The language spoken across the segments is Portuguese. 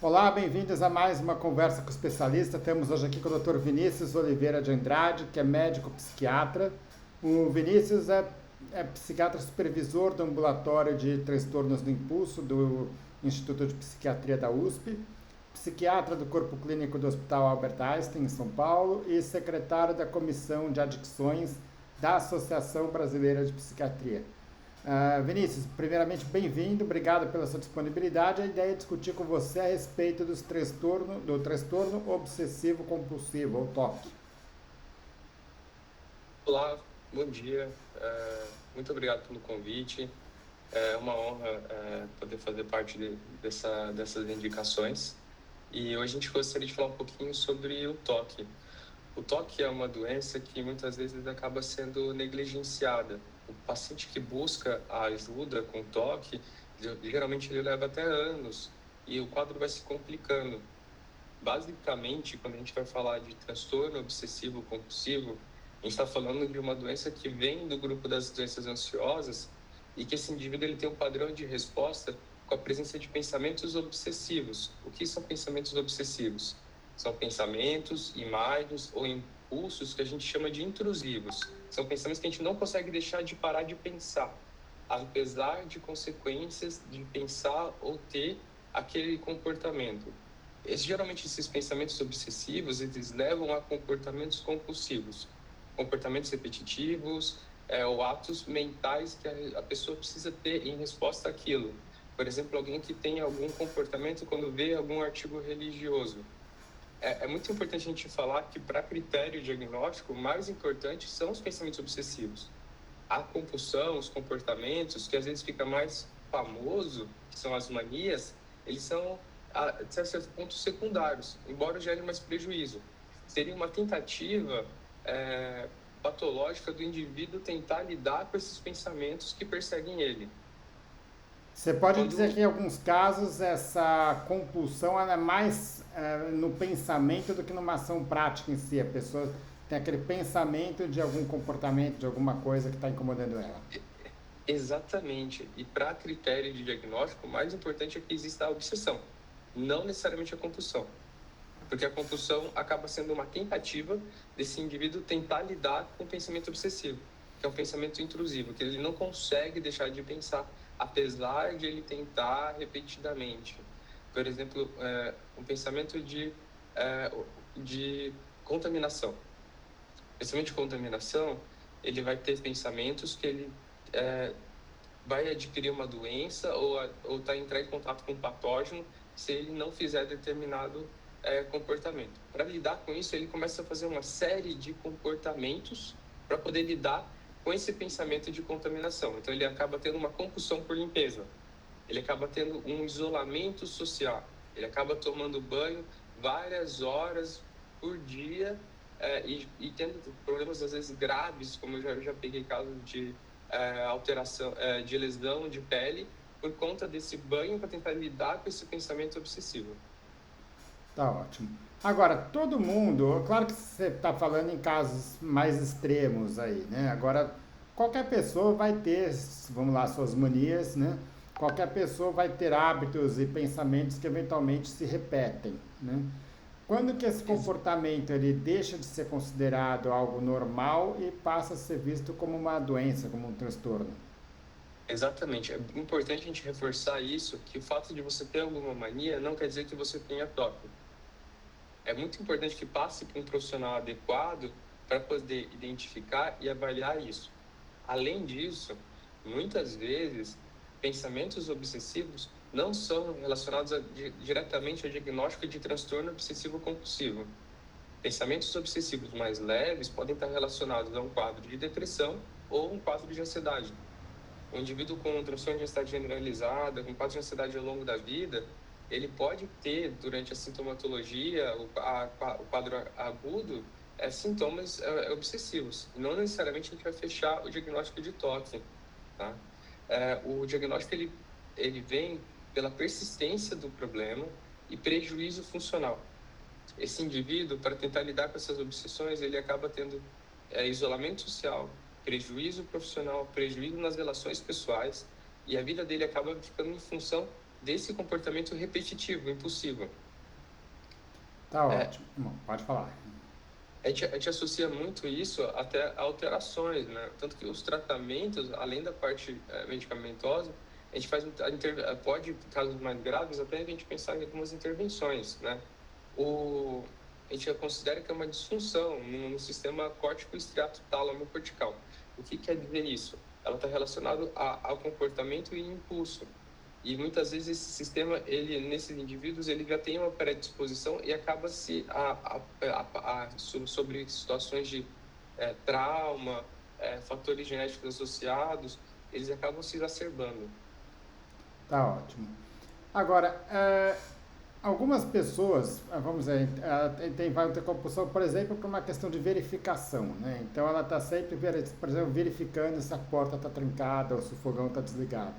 Olá, bem-vindos a mais uma conversa com o especialista. Temos hoje aqui com o Dr. Vinícius Oliveira de Andrade, que é médico psiquiatra. O Vinícius é psiquiatra supervisor do ambulatório de transtornos do impulso do Instituto de Psiquiatria da USP, psiquiatra do Corpo Clínico do Hospital Albert Einstein, em São Paulo, e secretário da Comissão de Adicções da Associação Brasileira de Psiquiatria. Vinícius, primeiramente, bem-vindo, obrigado pela sua disponibilidade. A ideia é discutir com você a respeito do transtorno obsessivo compulsivo, ou TOC. Olá, bom dia, muito obrigado pelo convite. É uma honra poder fazer parte dessas indicações. E hoje a gente gostaria de falar um pouquinho sobre o TOC. O TOC é uma doença que muitas vezes acaba sendo negligenciada. O paciente que busca a ajuda com TOC, geralmente ele leva até anos e o quadro vai se complicando. Basicamente, quando a gente vai falar de transtorno obsessivo compulsivo, a gente está falando de uma doença que vem do grupo das doenças ansiosas e que esse indivíduo ele tem um padrão de resposta com a presença de pensamentos obsessivos. O que são pensamentos obsessivos? São pensamentos, imagens ou impulsos que a gente chama de intrusivos. São pensamentos que a gente não consegue deixar de parar de pensar, apesar de consequências de pensar ou ter aquele comportamento. Geralmente esses pensamentos obsessivos, eles levam a comportamentos compulsivos, comportamentos repetitivos, ou atos mentais que a pessoa precisa ter em resposta àquilo. Por exemplo, alguém que tem algum comportamento quando vê algum artigo religioso. É muito importante a gente falar que, para critério diagnóstico, o mais importante são os pensamentos obsessivos. A compulsão, os comportamentos, que às vezes fica mais famoso, que são as manias, eles são, até certo ponto, secundários, embora gerem mais prejuízo. Seria uma tentativa patológica do indivíduo tentar lidar com esses pensamentos que perseguem ele. Você pode dizer que em alguns casos essa compulsão ela é mais no pensamento do que numa ação prática em si. A pessoa tem aquele pensamento de algum comportamento, de alguma coisa que está incomodando ela. Exatamente. E para critério de diagnóstico, o mais importante é que exista a obsessão, não necessariamente a compulsão. Porque a compulsão acaba sendo uma tentativa desse indivíduo tentar lidar com o pensamento obsessivo, que é um pensamento intrusivo, que ele não consegue deixar de pensar, apesar de ele tentar repetidamente. Por exemplo, um pensamento de contaminação. O pensamento de contaminação, ele vai ter pensamentos que ele vai adquirir uma doença ou entrar em contato com um patógeno se ele não fizer determinado comportamento. Para lidar com isso, ele começa a fazer uma série de comportamentos para poder lidar com esse pensamento de contaminação. Então, ele acaba tendo uma compulsão por limpeza. Ele acaba tendo um isolamento social. Ele acaba tomando banho várias horas por dia e tendo problemas, às vezes, graves, como eu já peguei casos de alteração de lesão de pele por conta desse banho para tentar lidar com esse pensamento obsessivo. Tá ótimo. Agora, todo mundo, claro que você está falando em casos mais extremos aí, né? Agora, qualquer pessoa vai ter, vamos lá, suas manias, né? Qualquer pessoa vai ter hábitos e pensamentos que eventualmente se repetem, né? Quando que esse comportamento ele deixa de ser considerado algo normal e passa a ser visto como uma doença, como um transtorno? Exatamente. É importante a gente reforçar isso, que o fato de você ter alguma mania não quer dizer que você tenha TOC. É muito importante que passe por um profissional adequado para poder identificar e avaliar isso. Além disso, muitas vezes, pensamentos obsessivos não são relacionados diretamente ao diagnóstico de transtorno obsessivo compulsivo. Pensamentos obsessivos mais leves podem estar relacionados a um quadro de depressão ou um quadro de ansiedade. O indivíduo com transtorno de ansiedade generalizada, com quadro de ansiedade ao longo da vida, ele pode ter, durante a sintomatologia, o quadro agudo, sintomas obsessivos. Não necessariamente a gente vai fechar o diagnóstico de TOC. Tá? O diagnóstico ele vem pela persistência do problema e prejuízo funcional. Esse indivíduo, para tentar lidar com essas obsessões, ele acaba tendo isolamento social, prejuízo profissional, prejuízo nas relações pessoais, e a vida dele acaba ficando em função desse comportamento repetitivo, impulsivo. Tá ótimo. Bom, pode falar. A gente associa muito isso até a alterações, né? Tanto que os tratamentos, além da parte medicamentosa, a gente faz pode, em casos mais graves, até a gente pensar em algumas intervenções, né? A gente considera que é uma disfunção no sistema córtico-estriato-tálamo-cortical. O que quer dizer isso? Ela está relacionada ao comportamento e impulso. E muitas vezes esse sistema, nesses indivíduos, ele já tem uma predisposição e acaba sobre situações de trauma, fatores genéticos associados, eles acabam se exacerbando. Tá ótimo. Agora, algumas pessoas, vamos dizer, vai ter compulsão, por exemplo, por uma questão de verificação, né? Então ela está sempre, por exemplo, verificando se a porta está trancada ou se o fogão está desligado.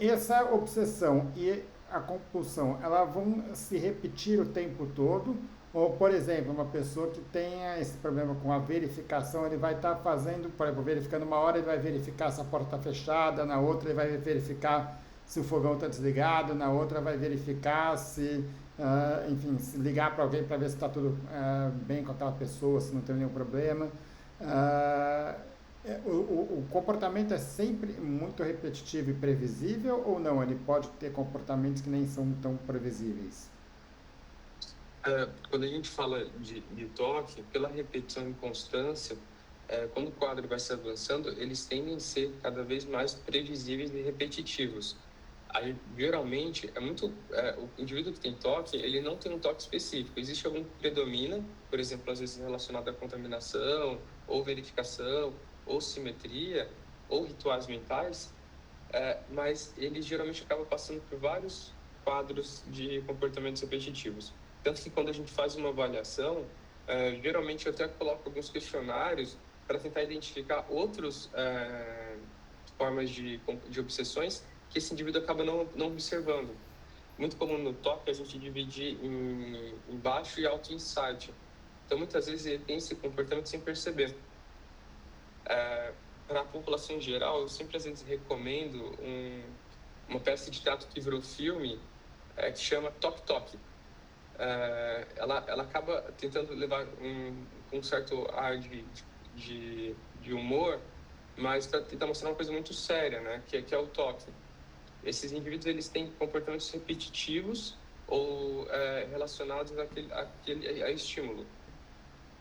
Essa obsessão e a compulsão, elas vão se repetir o tempo todo? Ou, por exemplo, uma pessoa que tenha esse problema com a verificação, ele vai estar fazendo, por exemplo, verificando uma hora, ele vai verificar se a porta está fechada, na outra ele vai verificar se o fogão está desligado, na outra vai verificar se, enfim, se ligar para alguém para ver se está tudo bem com aquela pessoa, se não tem nenhum problema. O comportamento é sempre muito repetitivo e previsível ou não? Ele pode ter comportamentos que nem são tão previsíveis? Quando a gente fala de toque, pela repetição e constância, quando o quadro vai se avançando, eles tendem a ser cada vez mais previsíveis e repetitivos. Aí, geralmente, o indivíduo que tem toque, ele não tem um toque específico. Existe algum que predomina, por exemplo, às vezes relacionado à contaminação, ou verificação, ou simetria, ou rituais mentais, mas ele geralmente acaba passando por vários quadros de comportamentos repetitivos. Tanto que quando a gente faz uma avaliação, geralmente eu até coloco alguns questionários para tentar identificar outras formas de obsessões que esse indivíduo acaba não observando. Muito comum no toque a gente dividir em baixo e alto insight. Então, muitas vezes ele tem esse comportamento sem perceber. Para a população em geral, eu sempre às vezes recomendo uma peça de teatro que virou filme, que chama Tok Tok. Ela acaba tentando levar um certo ar de humor, mas para tentar mostrar uma coisa muito séria, né? Que é o toque. Esses indivíduos eles têm comportamentos repetitivos ou relacionados a estímulo.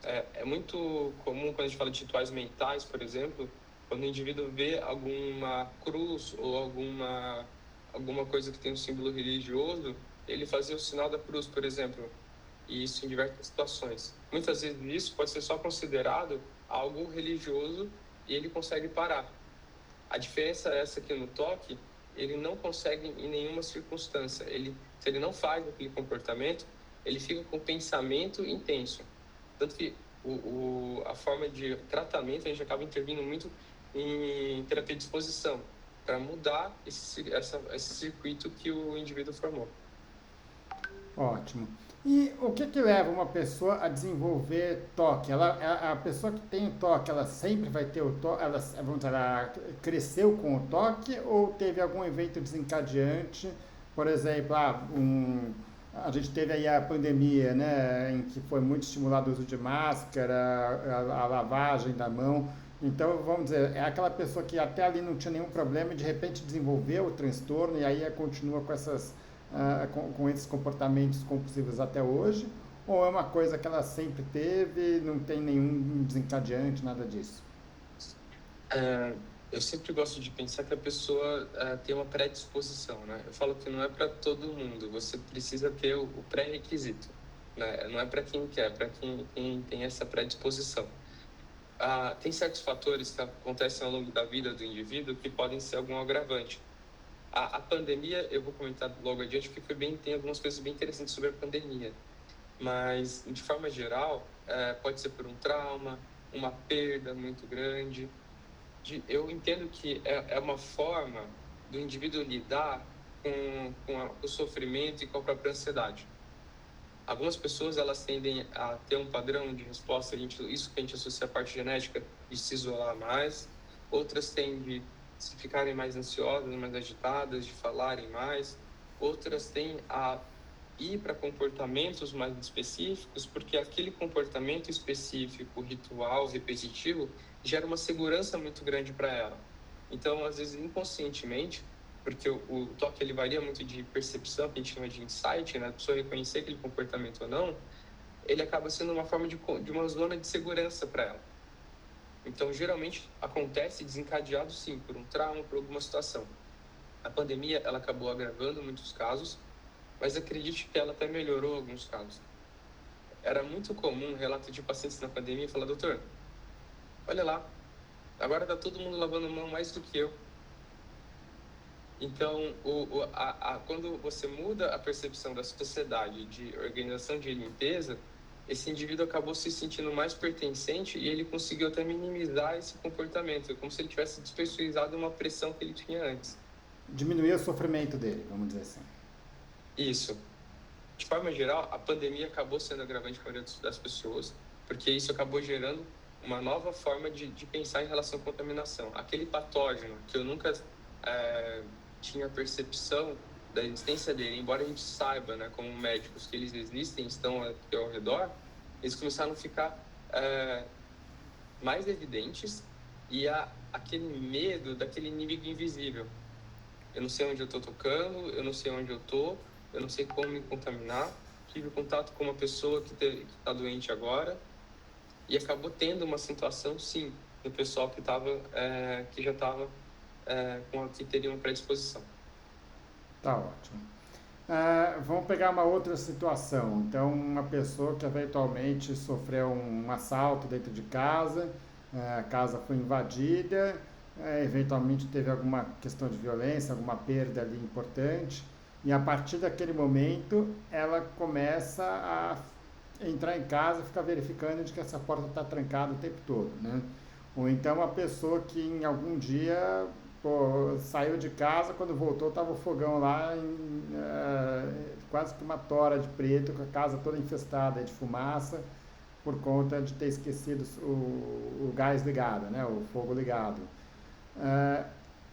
É muito comum quando a gente fala de rituais mentais, por exemplo, quando o indivíduo vê alguma cruz ou alguma coisa que tem um símbolo religioso, ele fazia o sinal da cruz, por exemplo, e isso em diversas situações. Muitas vezes isso pode ser só considerado algo religioso e ele consegue parar. A diferença é essa aqui no toque, ele não consegue em nenhuma circunstância. Se ele não faz aquele comportamento, ele fica com o pensamento intenso. Tanto que a forma de tratamento, a gente acaba intervindo muito em terapia de exposição, para mudar esse circuito que o indivíduo formou. Ótimo. E o que leva uma pessoa a desenvolver toque? A pessoa que tem toque, ela sempre vai ter o toque? Ela cresceu com o toque ou teve algum evento desencadeante? Por exemplo, a gente teve aí a pandemia, né, em que foi muito estimulado o uso de máscara, a lavagem da mão. Então, vamos dizer, é aquela pessoa que até ali não tinha nenhum problema e de repente desenvolveu o transtorno e aí continua com com esses comportamentos compulsivos até hoje? Ou é uma coisa que ela sempre teve, não tem nenhum desencadeante, nada disso? Eu sempre gosto de pensar que a pessoa tem uma predisposição, né? Eu falo que não é para todo mundo, você precisa ter o pré-requisito, né? Não é para quem quer, é para quem tem essa predisposição. Tem certos fatores que acontecem ao longo da vida do indivíduo que podem ser algum agravante. A pandemia, eu vou comentar logo adiante, porque tem algumas coisas bem interessantes sobre a pandemia. Mas, de forma geral, pode ser por um trauma, uma perda muito grande. Eu entendo que é uma forma do indivíduo lidar com o sofrimento e com a própria ansiedade. Algumas pessoas elas tendem a ter um padrão de resposta, isso que a gente associa à parte genética, de se isolar mais. Outras tendem se ficarem mais ansiosas, mais agitadas, de falarem mais. Outras têm a ir para comportamentos mais específicos, porque aquele comportamento específico, ritual, repetitivo, gera uma segurança muito grande para ela. Então, às vezes, inconscientemente, porque o toque ele varia muito de percepção, que a gente chama de insight, né? A pessoa reconhecer aquele comportamento ou não, ele acaba sendo uma forma de uma zona de segurança para ela. Então, geralmente, acontece desencadeado, sim, por um trauma, por alguma situação. A pandemia, ela acabou agravando muitos casos, mas acredite que ela até melhorou alguns casos. Era muito comum relato de pacientes na pandemia falar: doutor, olha lá, agora está todo mundo lavando mão mais do que eu. Então, quando você muda a percepção da sociedade de organização de limpeza, esse indivíduo acabou se sentindo mais pertencente e ele conseguiu até minimizar esse comportamento, como se ele tivesse despressurizado uma pressão que ele tinha antes. Diminuir o sofrimento dele, vamos dizer assim. Isso. De forma geral, a pandemia acabou sendo agravante para a maioria das pessoas, porque isso acabou gerando uma nova forma de pensar em relação à contaminação. Aquele patógeno que eu nunca tinha percepção da existência dele, embora a gente saiba, né, como médicos, que eles existem, estão aqui ao redor, eles começaram a ficar mais evidentes e aquele medo daquele inimigo invisível. Eu não sei onde eu estou tocando, eu não sei onde eu estou, eu não sei como me contaminar. Tive contato com uma pessoa que está doente agora e acabou tendo uma situação, sim, do pessoal que que já estava que teria uma predisposição. Tá ótimo. Vamos pegar uma outra situação. Então, uma pessoa que eventualmente sofreu um assalto dentro de casa, a casa foi invadida, eventualmente teve alguma questão de violência, alguma perda ali importante, e a partir daquele momento ela começa a entrar em casa e ficar verificando de que essa porta está trancada o tempo todo, né? Ou então a pessoa que em algum dia saiu de casa, quando voltou estava o fogão lá, quase que uma tora de preto, com a casa toda infestada de fumaça, por conta de ter esquecido o gás ligado, né, o fogo ligado.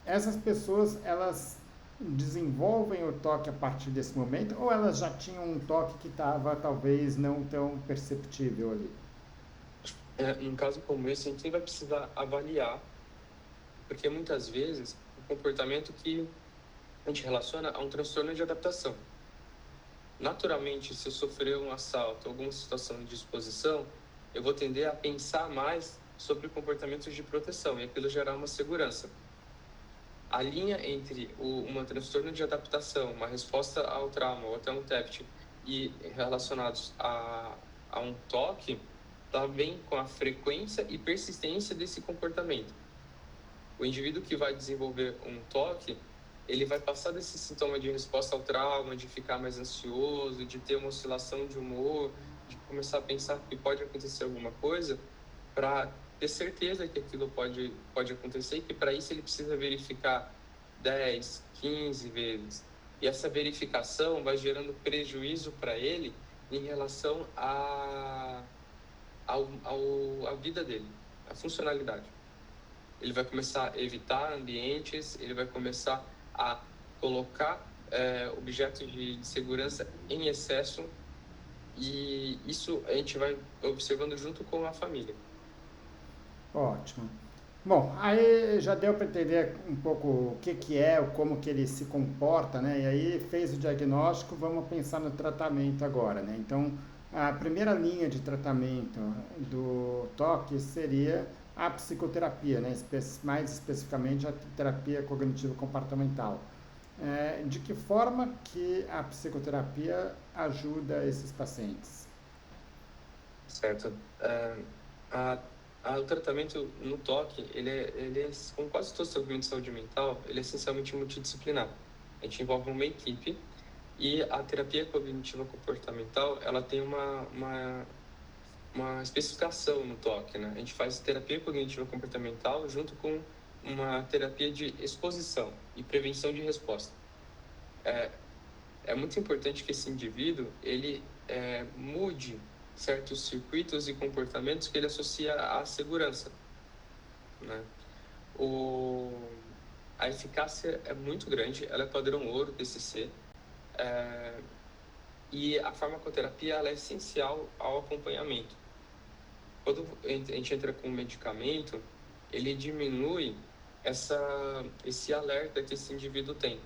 Essas pessoas, elas desenvolvem o toque a partir desse momento, ou elas já tinham um toque que estava talvez não tão perceptível ali? Em caso como esse, a gente vai precisar avaliar, porque muitas vezes o comportamento que a gente relaciona a um transtorno de adaptação. Naturalmente, se eu sofrer um assalto, alguma situação de exposição, eu vou tender a pensar mais sobre comportamentos de proteção e aquilo gerar uma segurança. A linha entre uma transtorno de adaptação, uma resposta ao trauma ou até um TEPT e relacionados a um toque, está bem com a frequência e persistência desse comportamento. O indivíduo que vai desenvolver um toque, ele vai passar desse sintoma de resposta ao trauma, de ficar mais ansioso, de ter uma oscilação de humor, de começar a pensar que pode acontecer alguma coisa, para ter certeza que aquilo pode acontecer e que para isso ele precisa verificar 10, 15 vezes. E essa verificação vai gerando prejuízo para ele em relação à vida dele, à funcionalidade. Ele vai começar a evitar ambientes, ele vai começar a colocar objetos de segurança em excesso, e isso a gente vai observando junto com a família. Ótimo. Bom, aí já deu para entender um pouco o que é, como que ele se comporta, né? E aí fez o diagnóstico, vamos pensar no tratamento agora, né? Então, a primeira linha de tratamento do toque seria a psicoterapia, né? Mais especificamente a terapia cognitivo-comportamental. De que forma que a psicoterapia ajuda esses pacientes? Certo. O tratamento no toque, como quase todo tratamento de saúde mental, ele é essencialmente multidisciplinar. A gente envolve uma equipe e a terapia cognitiva comportamental, ela tem uma especificação no toque, né? A gente faz terapia cognitiva comportamental junto com uma terapia de exposição e prevenção de resposta. É muito importante que esse indivíduo, ele mude certos circuitos e comportamentos que ele associa à segurança, né? A eficácia é muito grande, ela é padrão ouro, TCC, e a farmacoterapia ela é essencial ao acompanhamento. Quando a gente entra com um medicamento, ele diminui esse alerta que esse indivíduo tem.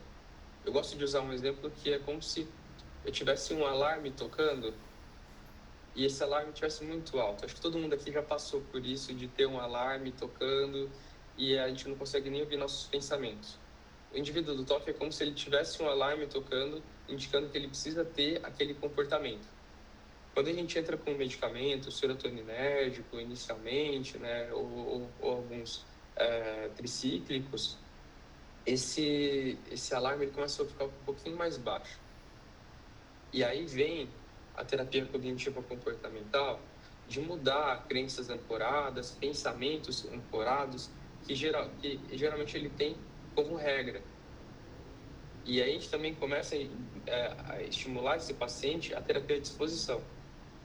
Eu gosto de usar um exemplo que é como se eu tivesse um alarme tocando e esse alarme estivesse muito alto. Acho que todo mundo aqui já passou por isso, de ter um alarme tocando e a gente não consegue nem ouvir nossos pensamentos. O indivíduo do toque é como se ele tivesse um alarme tocando, indicando que ele precisa ter aquele comportamento. Quando a gente entra com um medicamento, serotoninérgico inicialmente, né, ou alguns tricíclicos, esse alarme ele começa a ficar um pouquinho mais baixo. E aí vem a terapia cognitiva comportamental de mudar crenças ancoradas, pensamentos ancorados, que geralmente ele tem como regra. E aí a gente também começa a estimular esse paciente a terapia de exposição.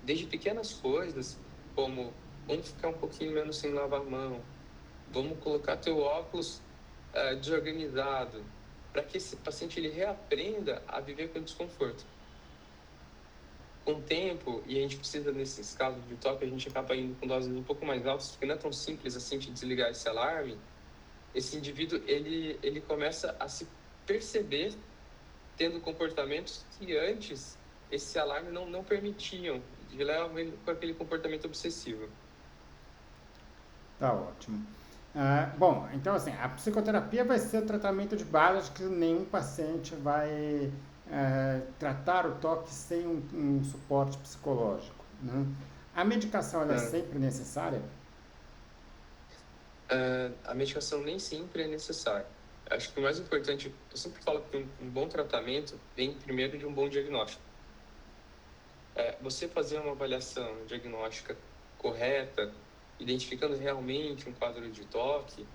Desde pequenas coisas, como vamos ficar um pouquinho menos sem lavar a mão, vamos colocar teu óculos desorganizado, para que esse paciente ele reaprenda a viver com desconforto. Com o tempo, e a gente precisa, nesses casos de toque, a gente acaba indo com doses um pouco mais altas, porque não é tão simples assim de desligar esse alarme. Esse indivíduo, ele começa a se perceber tendo comportamentos que antes esse alarme não permitiam, de levar ele com aquele comportamento obsessivo. Tá ótimo. Bom, então assim, a psicoterapia vai ser o tratamento de base, que nenhum paciente vai tratar o toque sem um suporte psicológico, né? A medicação ela é sempre necessária? A medicação nem sempre é necessária. Acho que o mais importante, eu sempre falo que um bom tratamento vem primeiro de um bom diagnóstico. Você fazer uma avaliação diagnóstica correta, identificando realmente um quadro de toque,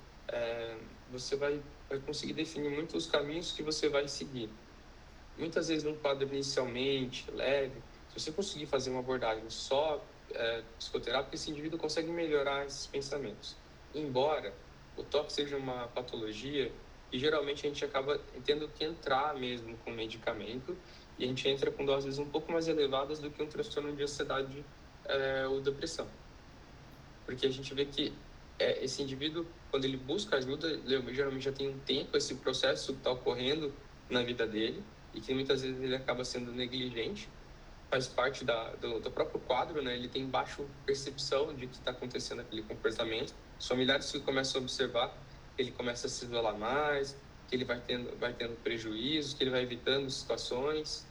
você vai conseguir definir muitos caminhos que você vai seguir. Muitas vezes um quadro inicialmente leve, se você conseguir fazer uma abordagem só psicoterápica, esse indivíduo consegue melhorar esses pensamentos. Embora o toque seja uma patologia, e geralmente a gente acaba tendo que entrar mesmo com medicamento, e a gente entra com doses um pouco mais elevadas do que um transtorno de ansiedade ou depressão. Porque a gente vê que esse indivíduo, quando ele busca ajuda, ele geralmente já tem um tempo esse processo que está ocorrendo na vida dele, e que muitas vezes ele acaba sendo negligente, faz parte do próprio quadro, né? Ele tem baixa percepção de que está acontecendo aquele comportamento. Os familiares que começam a observar que ele começa a se isolar mais, que ele vai tendo prejuízos, que ele vai evitando situações.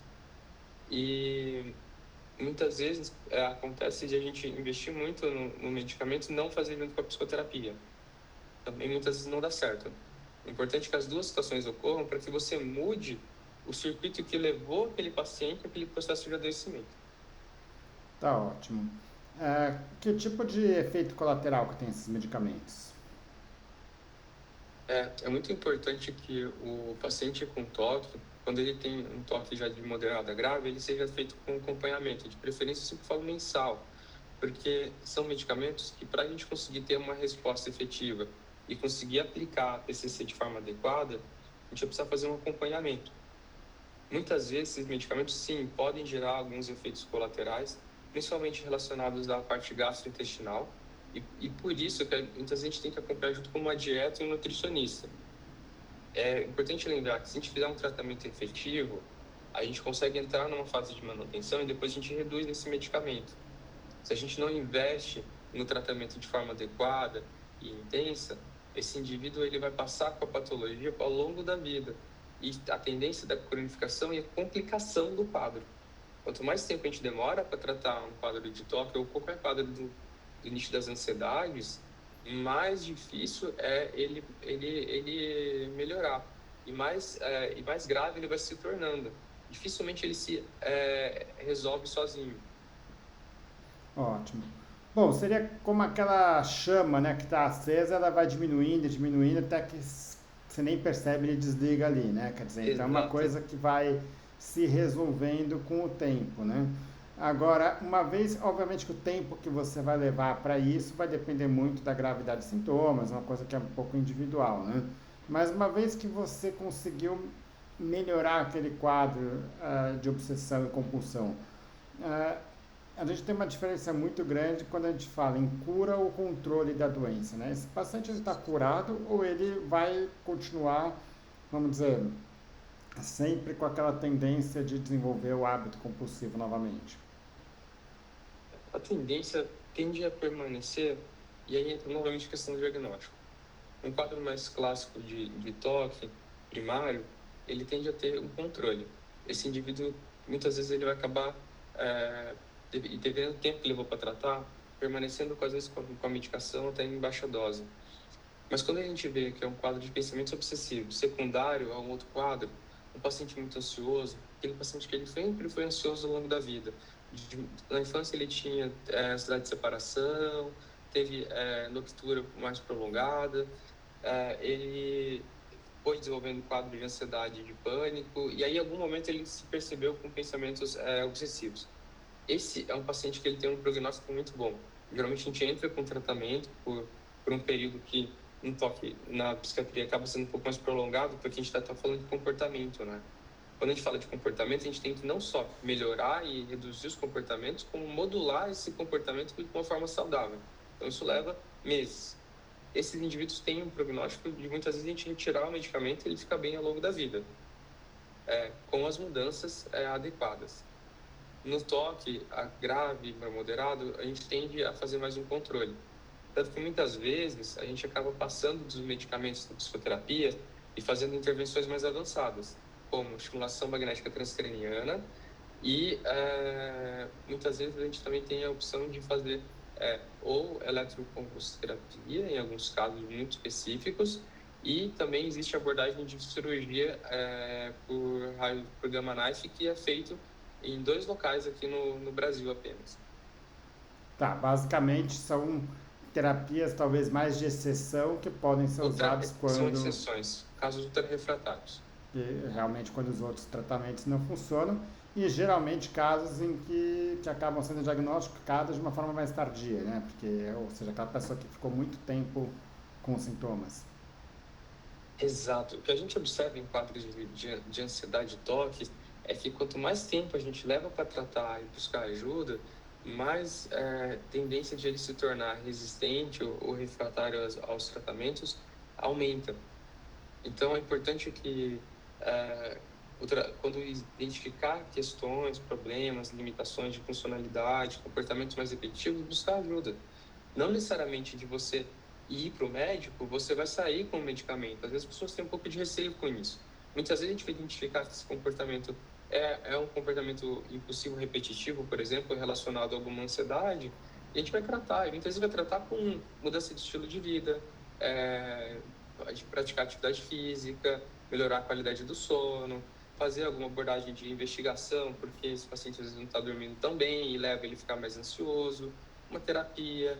E muitas vezes acontece de a gente investir muito no medicamento e não fazer junto com a psicoterapia. Também muitas vezes não dá certo. É importante que as duas situações ocorram para que você mude o circuito que levou aquele paciente àquele processo de adoecimento. Tá ótimo. Que tipo de efeito colateral que tem esses medicamentos? É muito importante que o paciente com toque, quando ele tem um toque já de moderado a grave, ele seja feito com acompanhamento, de preferência, eu sempre falo mensal, porque são medicamentos que, para a gente conseguir ter uma resposta efetiva e conseguir aplicar a PCC de forma adequada, a gente vai precisar fazer um acompanhamento. Muitas vezes, esses medicamentos, sim, podem gerar alguns efeitos colaterais, principalmente relacionados à parte gastrointestinal, e por isso que muitas vezes a gente tem que acompanhar junto com uma dieta e um nutricionista. É importante lembrar que se a gente fizer um tratamento efetivo, a gente consegue entrar numa fase de manutenção e depois a gente reduz esse medicamento. Se a gente não investe no tratamento de forma adequada e intensa, esse indivíduo ele vai passar com a patologia ao longo da vida. E a tendência da cronificação e a complicação do quadro. Quanto mais tempo a gente demora para tratar um quadro de toque ou qualquer quadro do nicho das ansiedades, mais difícil é ele melhorar. E mais grave ele vai se tornando. Dificilmente ele se resolve sozinho. Ótimo. Bom, seria como aquela chama, né, que está acesa, ela vai diminuindo, diminuindo, até que você nem percebe, ele desliga ali, né? Quer dizer, então é uma coisa que vai se resolvendo com o tempo, né? Agora, uma vez, obviamente que o tempo que você vai levar para isso vai depender muito da gravidade dos sintomas, uma coisa que é um pouco individual, né? Mas uma vez que você conseguiu melhorar aquele quadro de obsessão e compulsão, ah, a gente tem uma diferença muito grande quando a gente fala em cura ou controle da doença, né? Esse paciente está curado ou ele vai continuar, vamos dizer, sempre com aquela tendência de desenvolver o hábito compulsivo novamente? A tendência tende a permanecer, e aí entra novamente a questão do diagnóstico. Um quadro mais clássico de toque primário, ele tende a ter um controle. Esse indivíduo, muitas vezes, ele vai acabar, e dependendo do tempo que levou para tratar, permanecendo, às vezes, com a medicação até em baixa dose. Mas quando a gente vê que é um quadro de pensamentos obsessivos, secundário a um outro quadro, um paciente muito ansioso, aquele paciente que ele sempre foi ansioso ao longo da vida. Na infância ele tinha ansiedade de separação, teve noctura mais prolongada, ele foi desenvolvendo quadro de ansiedade e de pânico, e aí em algum momento ele se percebeu com pensamentos obsessivos. Esse é um paciente que ele tem um prognóstico muito bom. Geralmente a gente entra com tratamento por um período que um toque na psiquiatria acaba sendo um pouco mais prolongado, porque a gente está falando de comportamento, né? Quando a gente fala de comportamento, a gente tem que não só melhorar e reduzir os comportamentos, como modular esse comportamento de uma forma saudável. Então isso leva meses. Esses indivíduos têm um prognóstico de muitas vezes a gente retirar o medicamento e ele fica bem ao longo da vida, com as mudanças adequadas. No toque grave para moderado, a gente tende a fazer mais um controle. Tanto que muitas vezes a gente acaba passando dos medicamentos da psicoterapia e fazendo intervenções mais avançadas, como estimulação magnética transcraniana e muitas vezes a gente também tem a opção de fazer ou eletroconvulsoterapia, em alguns casos muito específicos, e também existe a abordagem de cirurgia por gamma knife, que é feito em 2 locais aqui no Brasil apenas. Tá, basicamente são terapias talvez mais de exceção que podem ser usadas São quando exceções, casos ultra-refratários. realmente quando os outros tratamentos não funcionam e geralmente casos em que acabam sendo diagnosticados de uma forma mais tardia, né? Porque, ou seja, aquela pessoa que ficou muito tempo com sintomas. Exato. O que a gente observa em quadros de ansiedade e toque é que quanto mais tempo a gente leva para tratar e buscar ajuda, mais tendência de ele se tornar resistente ou refratário aos tratamentos aumenta. Então, é importante que, quando identificar questões, problemas, limitações de funcionalidade, comportamentos mais repetitivos, buscar ajuda. Não necessariamente de você ir para o médico, você vai sair com o medicamento. Às vezes as pessoas têm um pouco de receio com isso. Muitas vezes a gente vai identificar que esse comportamento é um comportamento impulsivo repetitivo, por exemplo, relacionado a alguma ansiedade, e a gente vai tratar. E muitas vezes vai tratar com mudança de estilo de vida, de praticar atividade física, melhorar a qualidade do sono, fazer alguma abordagem de investigação, porque esse paciente às vezes não está dormindo tão bem e leva ele a ficar mais ansioso, uma terapia.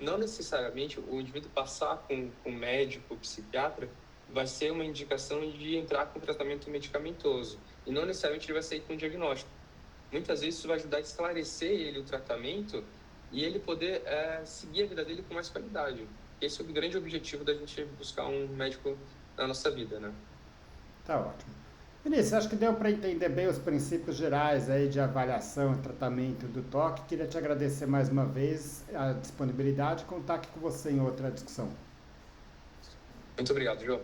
Não necessariamente o indivíduo passar com o médico, psiquiatra, vai ser uma indicação de entrar com tratamento medicamentoso. E não necessariamente ele vai sair com um diagnóstico. Muitas vezes isso vai ajudar a esclarecer ele o tratamento e ele poder seguir a vida dele com mais qualidade. Esse é o grande objetivo da gente buscar um médico na nossa vida, né? Tá ótimo. Vinícius, acho que deu para entender bem os princípios gerais aí de avaliação e tratamento do toque. Queria te agradecer mais uma vez a disponibilidade e contar aqui com você em outra discussão. Muito obrigado, João.